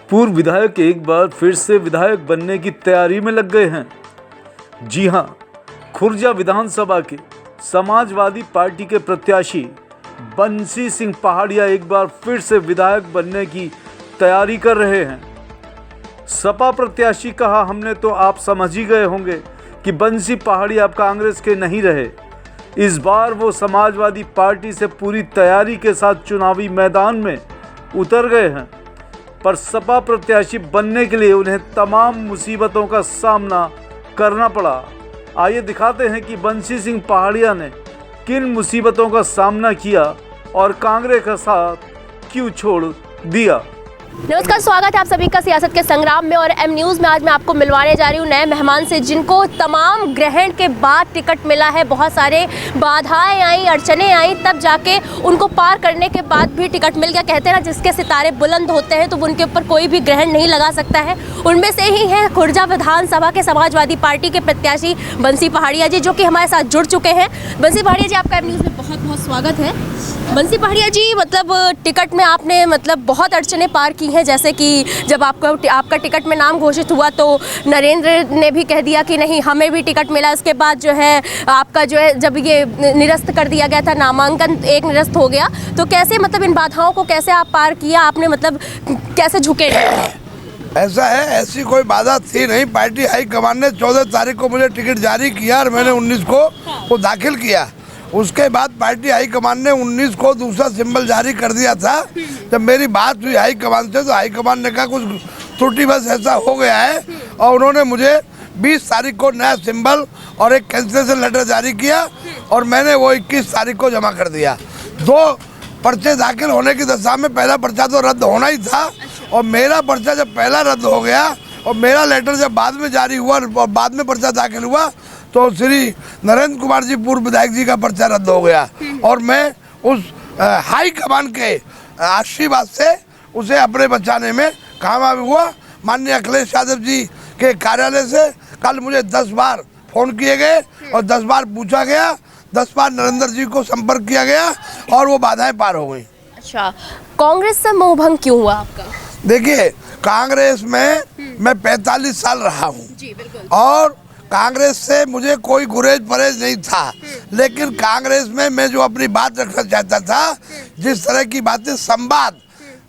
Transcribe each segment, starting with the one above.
पूर्व विधायक एक बार फिर से विधायक बनने की तैयारी में लग गए हैं। जी हां, खुर्जा विधानसभा के समाजवादी पार्टी के प्रत्याशी बंसी सिंह पहाड़िया एक बार फिर से विधायक बनने की तैयारी कर रहे हैं। सपा प्रत्याशी कहा, हमने तो आप समझ ही गए होंगे कि बंसी पहाड़िया अब कांग्रेस के नहीं रहे। इस बार वो समाजवादी पार्टी से पूरी तैयारी के साथ चुनावी मैदान में उतर गए हैं, पर सपा प्रत्याशी बनने के लिए उन्हें तमाम मुसीबतों का सामना करना पड़ा। आइए दिखाते हैं कि बंसी सिंह पहाड़िया ने किन मुसीबतों का सामना किया और कांग्रेस का साथ क्यों छोड़ दिया। नमस्कार, स्वागत है आप सभी का सियासत के संग्राम में। और एम न्यूज़ में आज मैं आपको मिलवाने जा रही हूँ नए मेहमान से, जिनको तमाम ग्रहण के बाद टिकट मिला है। बहुत सारे बाधाएं आई, अड़चने आई, तब जाके उनको पार करने के बाद भी टिकट मिल गया। कहते हैं ना, जिसके सितारे बुलंद होते हैं तो उनके ऊपर कोई भी ग्रहण नहीं लगा सकता है। उनमें से ही है खुर्जा विधानसभा के समाजवादी पार्टी के प्रत्याशी बंसी पहाड़िया जी, जो कि हमारे साथ जुड़ चुके हैं। बंसी पहाड़िया जी, आपका एम न्यूज़ में बहुत बहुत स्वागत है। बंसी पहाड़िया जी, टिकट में आपने बहुत अड़चने पार की हैं। जैसे कि जब आपका टिकट में नाम घोषित हुआ तो नरेंद्र ने भी कह दिया कि नहीं, हमें भी टिकट मिला। उसके बाद आपका जब ये निरस्त कर दिया गया था, नामांकन एक निरस्त हो गया, तो कैसे इन बाधाओं को कैसे आप पार किया आपने, कैसे झुके नहीं? ऐसा है, ऐसी कोई बाधा थी नहीं। पार्टी हाईकमान ने 14 तारीख को मुझे टिकट जारी किया और मैंने 19 को वो दाखिल किया। उसके बाद पार्टी हाईकमान ने 19 को दूसरा सिंबल जारी कर दिया था। जब मेरी बात हुई हाईकमान से तो हाईकमान ने कहा कुछ त्रुटि बस ऐसा हो गया है, और उन्होंने मुझे 20 तारीख को नया सिंबल और एक कैंसिलेशन लेटर जारी किया और मैंने वो 21 तारीख को जमा कर दिया। 2 पर्चे दाखिल होने की दशा में पहला पर्चा तो रद्द होना ही था, और मेरा पर्चा जब पहला रद्द हो गया और मेरा लेटर जब बाद में जारी हुआ और बाद में पर्चा दाखिल हुआ तो श्री नरेंद्र कुमार जी पूर्व विधायक जी का पर्चा रद्द हो गया, और मैं उस हाई कमान के आशीर्वाद से उसे अपने बचाने में कामयाब हुआ। माननीय अखिलेश यादव जी के कार्यालय से कल मुझे 10 बार फोन किए गए और 10 बार पूछा गया, 10 बार नरेंद्र जी को संपर्क किया गया और वो बाधाएं पार हो गई। अच्छा, कांग्रेस से मोहभंग क्यों हुआ आपका? देखिए, कांग्रेस में मैं 45 साल रहा हूँ और कांग्रेस से मुझे कोई गुरेज परहेज नहीं था, लेकिन कांग्रेस में मैं जो अपनी बात रखना चाहता था, जिस तरह की बातें संवाद,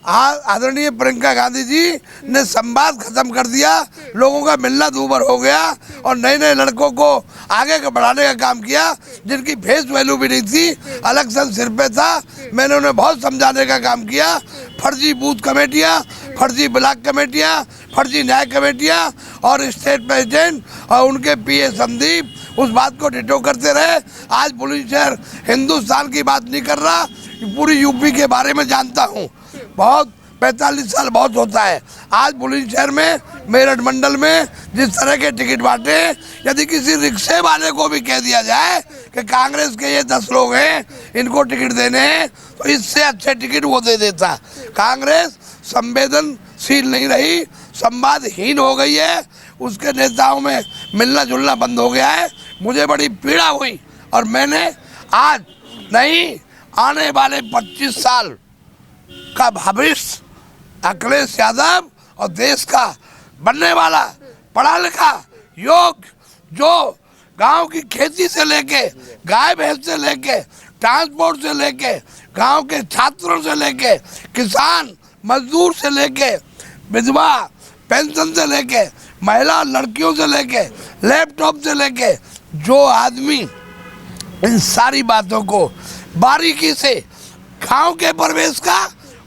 आदरणीय प्रियंका गांधी जी ने संवाद खत्म कर दिया, लोगों का मिलना दूभर हो गया और नए नए लड़कों को आगे बढ़ाने का काम किया जिनकी फेस वैल्यू भी नहीं थी, इलेक्शन सिर पे था। मैंने उन्हें बहुत समझाने का काम किया। फर्जी बूथ कमेटियाँ, फर्जी ब्लॉक कमेटियाँ, फर्जी न्याय कमेटियाँ और स्टेट प्रेसिडेंट और उनके पीए संदीप उस बात को डिटो करते रहे। आज बुलंदशहर हिंदुस्तान की बात नहीं कर रहा, पूरी यूपी के बारे में जानता हूँ। बहुत 45 साल बहुत होता है। आज बुलंदशहर में, मेरठ मंडल में जिस तरह के टिकट बांटे, यदि किसी रिक्शे वाले को भी कह दिया जाए कि कांग्रेस के ये 10 लोग हैं, इनको टिकट देने हैं, तो इससे अच्छे टिकट वो दे देता। कांग्रेस संवेदनशील नहीं रही, संवादहीन हो गई है, उसके नेताओं में मिलना जुलना बंद हो गया है। मुझे बड़ी पीड़ा हुई और मैंने आज नहीं, आने वाले 25 साल का भविष्य अखिलेश यादव और देश का बनने वाला पढ़ा लिखा योग्य, जो गांव की खेती से लेके, गाय भैंस से लेके, ट्रांसपोर्ट से लेके, गांव के छात्रों से लेके, किसान मजदूर से लेके, विधवा पेंशन से लेके, महिला लड़कियों से लेके, लैपटॉप से लेके, जो आदमी इन सारी बातों को बारीकी से गांव के परिवेश का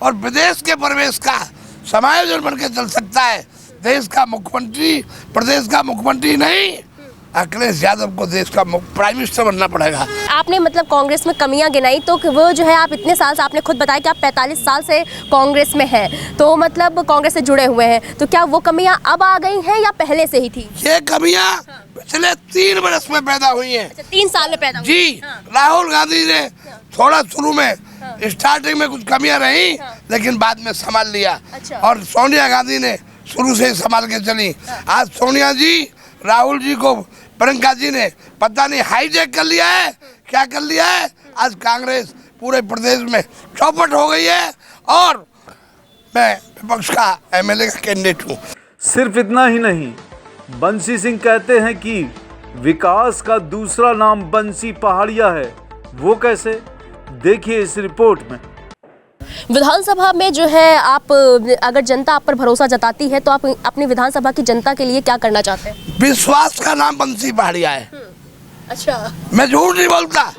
और विदेश के परिवेश का समायोजन बन के चल सकता है। देश का मुख्यमंत्री, प्रदेश का मुख्यमंत्री नहीं, अखिलेश यादव को देश का प्राइम मिनिस्टर बनना पड़ेगा। आपने कांग्रेस में कमियां गिनाई, तो वो आप इतने साल से, आपने खुद बताया कि आप 45 साल से कांग्रेस में हैं, तो कांग्रेस से जुड़े हुए हैं, तो क्या वो कमियां अब आ गई हैं या पहले से ही थी? ये कमियां पिछले 3 वर्ष में पैदा हुई हैं। अच्छा, 3 साल में पैदा हुई जी। राहुल गांधी ने थोड़ा शुरू में स्टार्टिंग में कुछ कमियां रही, लेकिन बाद में संभाल लिया। अच्छा। और सोनिया गांधी ने शुरू से संभाल के चली। आज सोनिया जी, राहुल जी को प्रियंका जी ने पता नहीं हाईजैक कर लिया है, क्या कर लिया है। आज कांग्रेस पूरे प्रदेश में चौपट हो गई है और मैं विपक्ष का एमएलए का कैंडिडेट हूँ। सिर्फ इतना ही नहीं, बंसी सिंह कहते हैं कि विकास का दूसरा नाम बंसी पहाड़िया है। वो कैसे, देखिए इस रिपोर्ट में। विधानसभा में जो है आप, अगर जनता आप पर भरोसा जताती है तो आप अपनी विधानसभा की जनता के लिए क्या करना चाहते हैं? विश्वास का नाम बंसी पहाड़िया है। अच्छा, मैं झूठ नहीं बोलता,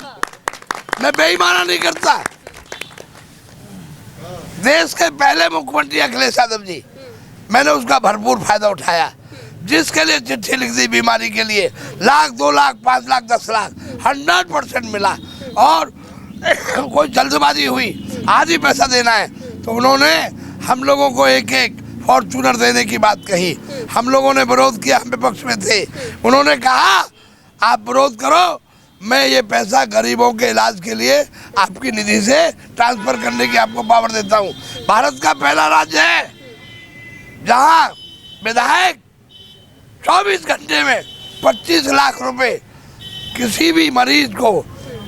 मैं बेईमाना नहीं करता। देश के पहले मुख्यमंत्री अखिलेश यादव जी, मैंने उसका भरपूर फायदा उठाया। जिसके लिए चिट्ठी लिख दी बीमारी के लिए, 1 लाख 2 लाख 5 लाख 10 लाख 100% मिला। और कोई जल्दबाजी हुई, आज ही पैसा देना है, तो उन्होंने हम लोगों को एक एक फॉर्चूनर देने की बात कही। हम लोगों ने विरोध किया, हम विपक्ष में थे। उन्होंने कहा आप विरोध करो, मैं ये पैसा गरीबों के इलाज के लिए आपकी निधि से ट्रांसफर करने की आपको पावर देता हूँ। भारत का पहला राज्य है जहाँ विधायक 24 घंटे में 25 लाख रुपए किसी भी मरीज को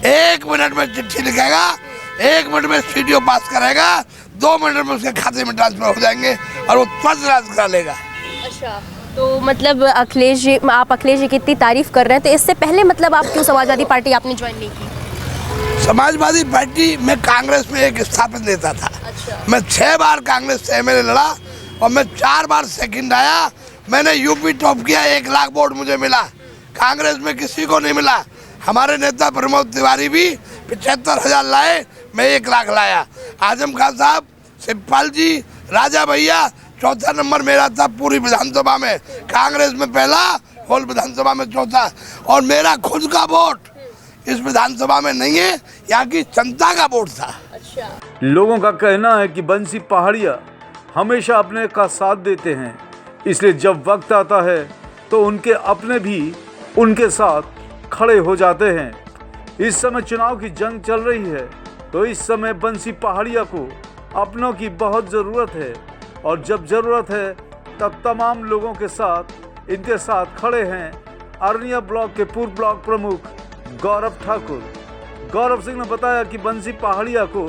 1 मिनट में चिट्ठी लिखेगा, 1 मिनट में सीडीओ पास करेगा, 2 मिनट में उसके खाते में ट्रांसफर हो जाएंगे और वो तुरंत इलाज करा लेगा। अच्छा, तो मतलब अखिलेश जी, आप अखिलेश जी की इतनी तारीफ कर रहे हैं, तो इससे पहले मतलब आप क्यों समाजवादी पार्टी आपने ज्वाइन नहीं की? समाजवादी पार्टी में कांग्रेस में एक स्थापित नेता था। अच्छा। मैं 6 बार कांग्रेस से एमएलए लड़ा और मैं 4 बार सेकंड आया। मैंने यूपी टॉप किया, 1 लाख वोट मुझे मिला, कांग्रेस में किसी को नहीं मिला। हमारे नेता प्रमोद तिवारी भी 75,000 लाए, मैं 1 लाख लाया। आजम खान साहब, शिवपाल जी, राजा भैया, चौथा नंबर मेरा था पूरी विधानसभा में। कांग्रेस में पहला, होल विधानसभा में चौथा। और मेरा खुद का वोट इस विधानसभा में नहीं है, यहाँ की जनता का वोट था। अच्छा। लोगों का कहना है कि बंसी पहाड़िया हमेशा अपने का साथ देते हैं, इसलिए जब वक्त आता है तो उनके अपने भी उनके साथ खड़े हो जाते हैं। इस समय चुनाव की जंग चल रही है, तो इस समय बंसी पहाड़िया को अपनों की बहुत ज़रूरत है, और जब ज़रूरत है तब तमाम लोगों के साथ इनके साथ खड़े हैं अरनिया ब्लॉक के पूर्व ब्लॉक प्रमुख गौरव ठाकुर। गौरव सिंह ने बताया कि बंसी पहाड़िया को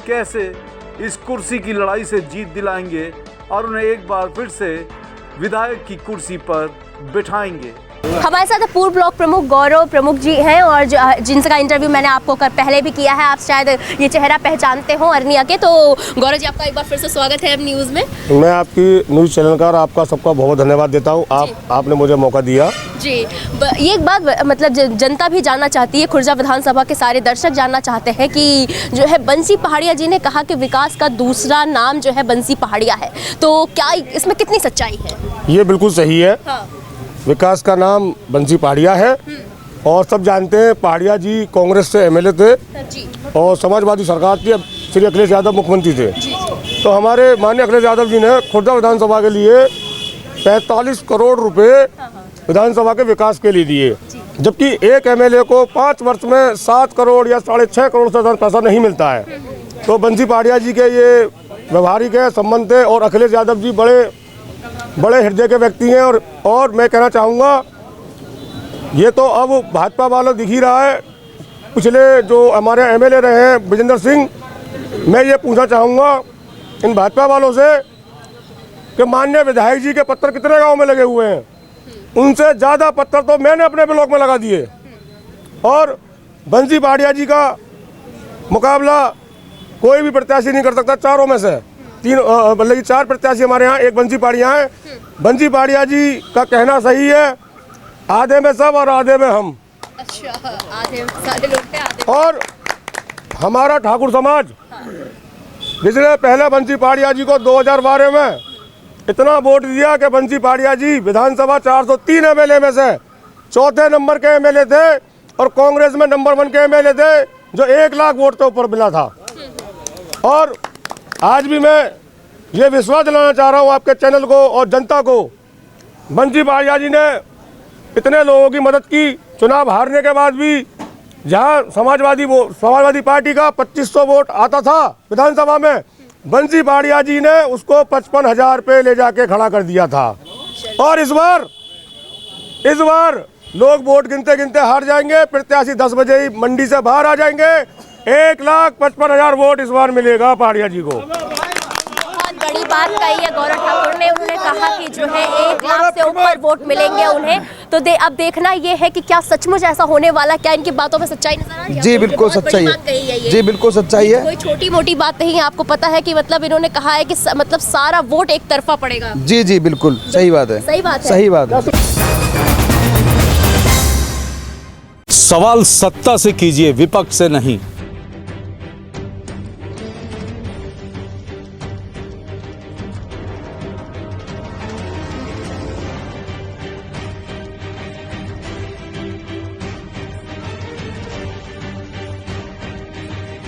कैसे इस कुर्सी की लड़ाई से जीत दिलाएंगे और उन्हें एक बार फिर से विधायक की कुर्सी पर बिठाएंगे। हमारे साथ पूर्व ब्लॉक प्रमुख गौरव प्रमुख जी हैं, और जिनका इंटरव्यू मैंने आपको पहले भी किया है। आप शायद ये चेहरा पहचानते हो अरनिया के। तो गौरव जी, आपका एक बार फिर से स्वागत है अब न्यूज़ में। मैं आपकी न्यूज़ चैनल का आपका सबका बहुत धन्यवाद देता हूँ। आपने मुझे मौका दिया जी। ये एक बात मतलब जनता भी जानना चाहती है, खुर्जा विधानसभा के सारे दर्शक जानना चाहते हैं कि जो है बंसी पहाड़िया जी ने कहा कि विकास का दूसरा नाम जो है बंसी पहाड़िया है, तो क्या इसमें कितनी सच्चाई है? ये बिल्कुल सही है। हाँ। विकास का नाम बंसी पहाड़िया है, और सब जानते हैं पहाड़िया जी कांग्रेस से एमएलए थे जी। और समाजवादी सरकार थी, अब श्री अखिलेश यादव मुख्यमंत्री थे। जी। तो हमारे माननीय अखिलेश यादव जी ने खुर्जा विधानसभा के लिए 45 करोड़ रुपए विधानसभा के विकास के लिए दिए, जबकि एक एमएलए को 5 वर्ष में 7 करोड़ या 6.5 करोड़ से ज़्यादा पैसा नहीं मिलता है। तो बंसी पहाड़िया जी के ये व्यवहारिक है, संबंध थे, और अखिलेश यादव जी बड़े हृदय के व्यक्ति हैं। और मैं कहना चाहूँगा, ये तो अब भाजपा वालों दिख ही रहा है। पिछले जो हमारे एमएलए रहे हैं विजेंद्र सिंह, मैं ये पूछना चाहूँगा इन भाजपा वालों से कि माननीय विधायक जी के पत्थर कितने गांव में लगे हुए हैं? उनसे ज़्यादा पत्थर तो मैंने अपने ब्लॉक में लगा दिए। और बंसी पहाड़िया जी का मुकाबला कोई भी प्रत्याशी नहीं कर सकता। चारों में से 4 प्रत्याशी हमारे यहाँ, एक बंसी पहाड़िया हैं। बंसी पहाड़िया जी का कहना सही है, आधे में सब और आधे में हम। अच्छा, आधे सारे लोग थे, आधे। और हमारा ठाकुर समाज, जिसने पहले बंसी पहाड़िया जी को 2012 में इतना वोट दिया कि बंसी पहाड़िया जी विधानसभा 403 एमएलए में से चौथे नंबर के एमएलए थे, और कांग्रेस में नंबर 1 के एमएलए थे, जो 1 लाख वोट के ऊपर मिला था। और आज भी मैं ये विश्वास दिलाना चाह रहा हूँ आपके चैनल को और जनता को, बंसी पहाड़िया जी ने इतने लोगों की मदद की। चुनाव हारने के बाद भी जहाँ समाजवादी पार्टी का 2500 वोट आता था विधानसभा में, बंसी पहाड़िया जी ने उसको 55,000 पे ले जाके खड़ा कर दिया था। और इस बार लोग वोट गिनते गिनते हार जाएंगे, प्रत्याशी 10 बजे ही मंडी से बाहर आ जाएंगे। 1,55,000 वोट इस बार मिलेगा पहाड़िया जी को। बहुत बात कही है गौरव ठाकुर ने, उन्होंने कहा कि जो है 1 लाख से ऊपर वोट मिलेंगे उन्हें। तो अब देखना ये है कि क्या सचमुच ऐसा होने वाला, क्या इनकी बातों में सच्चाई नजर आ रही है? जी बिल्कुल सच्चाई है, जी बिल्कुल सच्चाई है। कोई छोटी मोटी बात नहीं है, आपको पता है कि मतलब इन्होंने कहा है कि मतलब सारा वोट एक तरफा पड़ेगा। जी जी बिल्कुल सही बात है, सही बात है, सही बात है। सवाल सत्ता से कीजिए, विपक्ष से नहीं।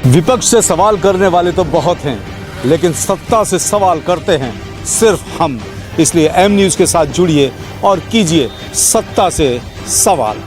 विपक्ष से सवाल करने वाले तो बहुत हैं, लेकिन सत्ता से सवाल करते हैं सिर्फ हम। इसलिए एम न्यूज़ के साथ जुड़िए और कीजिए सत्ता से सवाल।